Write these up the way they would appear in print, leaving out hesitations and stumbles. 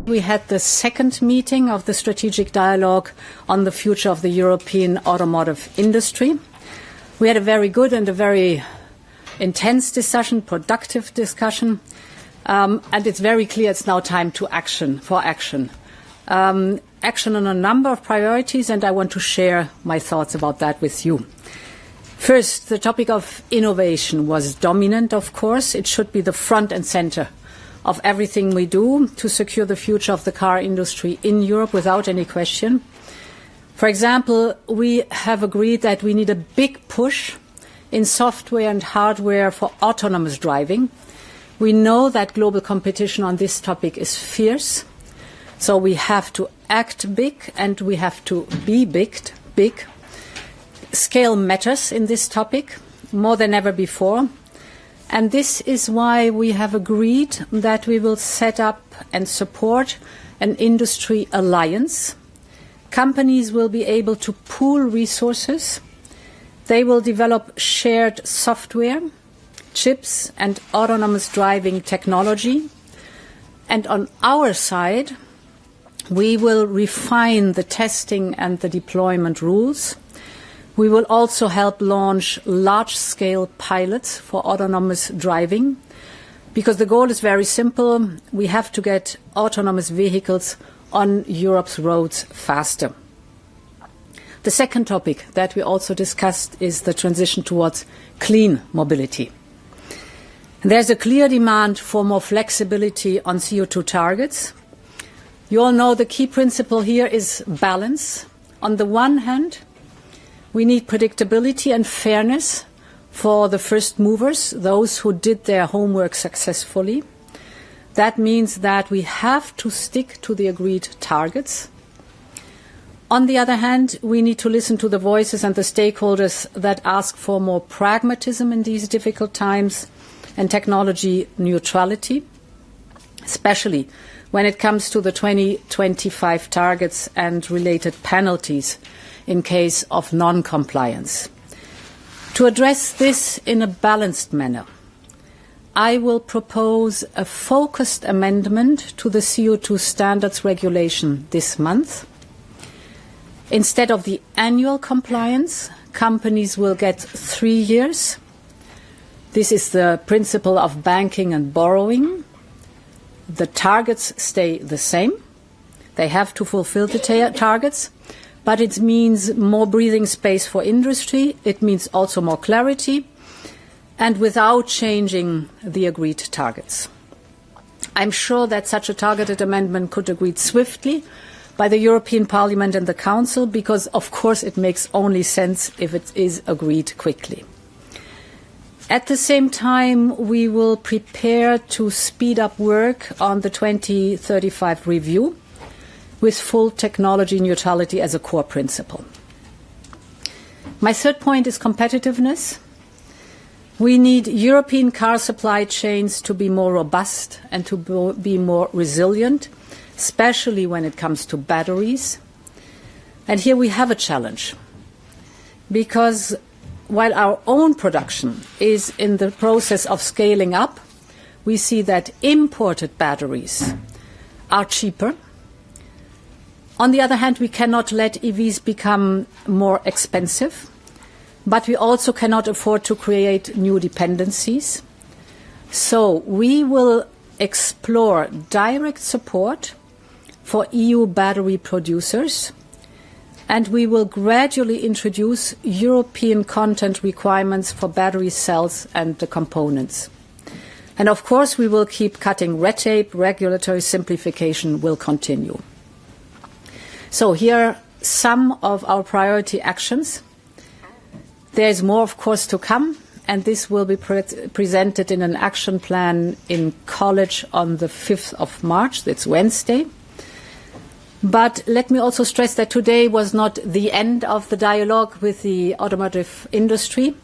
We had the second meeting of the strategic dialogue on the future of the European automotive industry. We had a very good and a very intense discussion, productive discussion, and it's very clear it's now time to action. Action on a number of priorities, and I want to share my thoughts about that with you. First, the topic of innovation was dominant, of course. It should be the front and center of everything we do to secure the future of the car industry in Europe without any question. For example, we have agreed that we need a big push in software and hardware for autonomous driving. We know that global competition on this topic is fierce, so we have to act big and we have to be big. Scale matters in this topic more than ever before. And this is why we have agreed that we will set up and support an industry alliance. Companies will be able to pool resources. They will develop shared software, chips, and autonomous driving technology. And on our side, we will refine the testing and the deployment rules. We will also help launch large-scale pilots for autonomous driving, because the goal is very simple. We have to get autonomous vehicles on Europe's roads faster. The second topic that we also discussed is the transition towards clean mobility. There's a clear demand for more flexibility on CO2 targets. You all know the key principle here is balance. On the one hand, we need predictability and fairness for the first movers, those who did their homework successfully. That means that we have to stick to the agreed targets. On the other hand, we need to listen to the voices and the stakeholders that ask for more pragmatism in these difficult times and technology neutrality, especially when it comes to the 2025 targets and related penalties in case of non-compliance. To address this in a balanced manner, I will propose a focused amendment to the CO2 standards regulation this month. Instead of the annual compliance, companies will get 3 years. This is the principle of banking and borrowing. The targets stay the same. They have to fulfill the targets. But it means more breathing space for industry. It means also more clarity, and without changing the agreed targets. I'm sure that such a targeted amendment could be agreed swiftly by the European Parliament and the Council, because, of course, it makes only sense if it is agreed quickly. At the same time, we will prepare to speed up work on the 2035 review, with full technology neutrality as a core principle. My third point is competitiveness. We need European car supply chains to be more robust and to be more resilient, especially when it comes to batteries. And here we have a challenge, because while our own production is in the process of scaling up, we see that imported batteries are cheaper. On the other hand, we cannot let EVs become more expensive, but we also cannot afford to create new dependencies. So we will explore direct support for EU battery producers, and we will gradually introduce European content requirements for battery cells and the components. And of course, we will keep cutting red tape. Regulatory simplification will continue. So here are some of our priority actions. There is more, of course, to come, and this will be presented in an action plan in College on the 5th of March. That's Wednesday. But let me also stress that today was not the end of the dialogue with the automotive industry.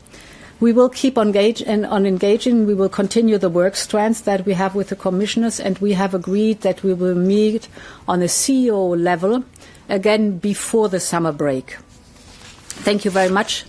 We will keep engaging. We will continue the work strands that we have with the commissioners, and we have agreed that we will meet on a CEO level again before the summer break. Thank you very much.